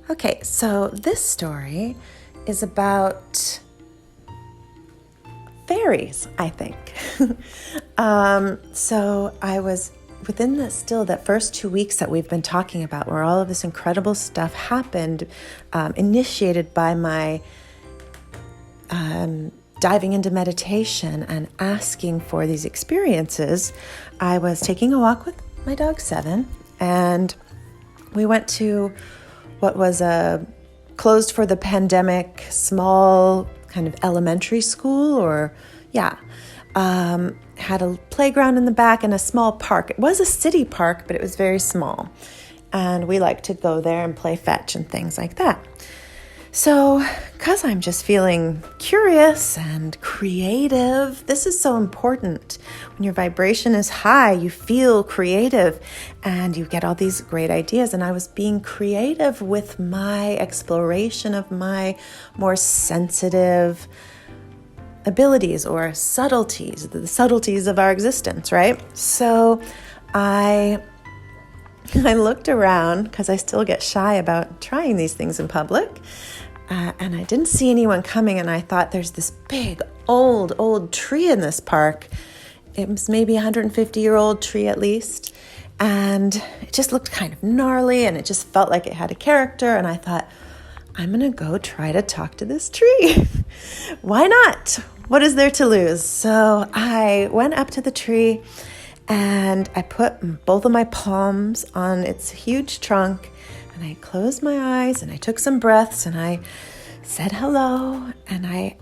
Okay, so this story is about fairies, I think. So I was within that first 2 weeks that we've been talking about, where all of this incredible stuff happened, initiated by my diving into meditation and asking for these experiences. I was taking a walk with my dog Seven, and we went to what was a closed for the pandemic small kind of elementary school, had a playground in the back and a small park. It was a city park, but it was very small. And we like to go there and play fetch and things like that. So, because I'm just feeling curious and creative, this is so important. When your vibration is high, you feel creative and you get all these great ideas. And I was being creative with my exploration of my more sensitive abilities or subtleties, the subtleties of our existence, right? So I looked around because I still get shy about trying these things in public. And I didn't see anyone coming, and I thought there's this big, old tree in this park. It was maybe a 150-year-old tree at least, and it just looked kind of gnarly, and it just felt like it had a character, and I thought, I'm going to go try to talk to this tree. Why not? What is there to lose? So I went up to the tree, and I put both of my palms on its huge trunk, and I closed my eyes, and I took some breaths, and I said hello, and I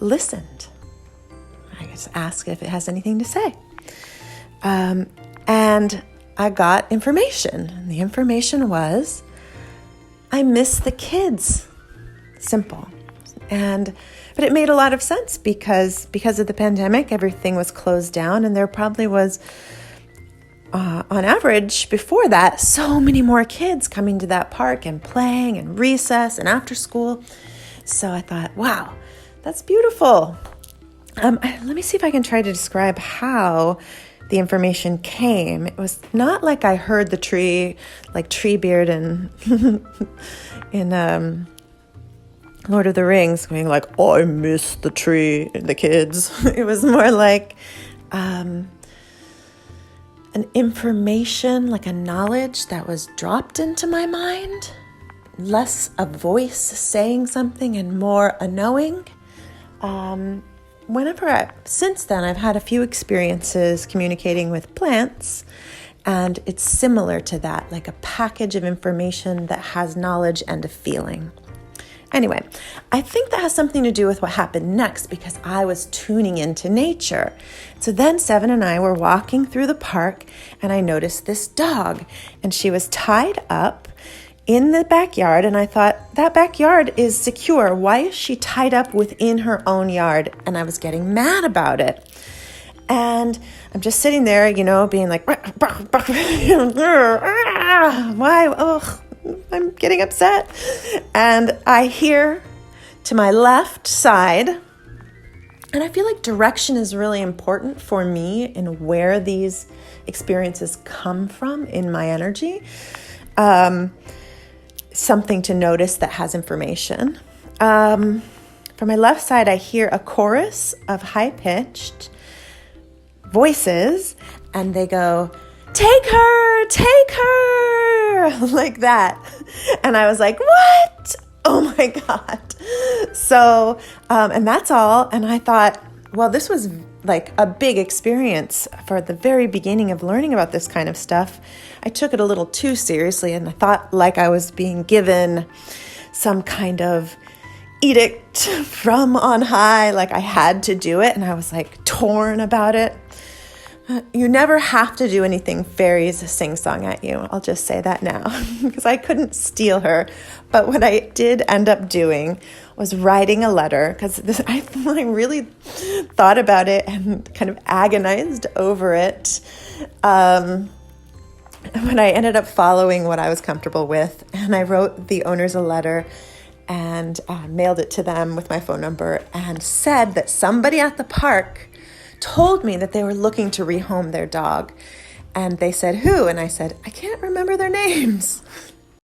listened. I just asked if it has anything to say. And I got information. And the information was, I miss the kids. Simple. But it made a lot of sense because of the pandemic, everything was closed down, and there probably was on average, before that, so many more kids coming to that park and playing and recess and after school. So I thought, wow, that's beautiful. Let me see if I can try to describe how the information came. It was not like I heard the tree, like Treebeard in Lord of the Rings, going like, I miss the tree and the kids. It was more like an information, like a knowledge that was dropped into my mind, less a voice saying something and more a knowing. Since then, I've had a few experiences communicating with plants, and it's similar to that, like a package of information that has knowledge and a feeling. Anyway, I think that has something to do with what happened next because I was tuning into nature. So then Seven and I were walking through the park, and I noticed this dog, and she was tied up in the backyard, and I thought, that backyard is secure. Why is she tied up within her own yard? And I was getting mad about it. And I'm just sitting there, being like, why? Oh, I'm getting upset. And I hear to my left side, and I feel like direction is really important for me in where these experiences come from in my energy. Something to notice that has information. From my left side, I hear a chorus of high-pitched voices, and they go, take her, like that. And I was like, what? Oh my God. So, and that's all. And I thought, well, this was like a big experience for the very beginning of learning about this kind of stuff. I took it a little too seriously, and I thought like I was being given some kind of edict from on high, like I had to do it. And I was like torn about it. You never have to do anything fairies sing-song at you. I'll just say that now because I couldn't steal her. But what I did end up doing was writing a letter because I really thought about it and kind of agonized over it. But I ended up following what I was comfortable with, and I wrote the owners a letter and mailed it to them with my phone number and said that somebody at the park told me that they were looking to rehome their dog. And they said, who? And I said, I can't remember their names.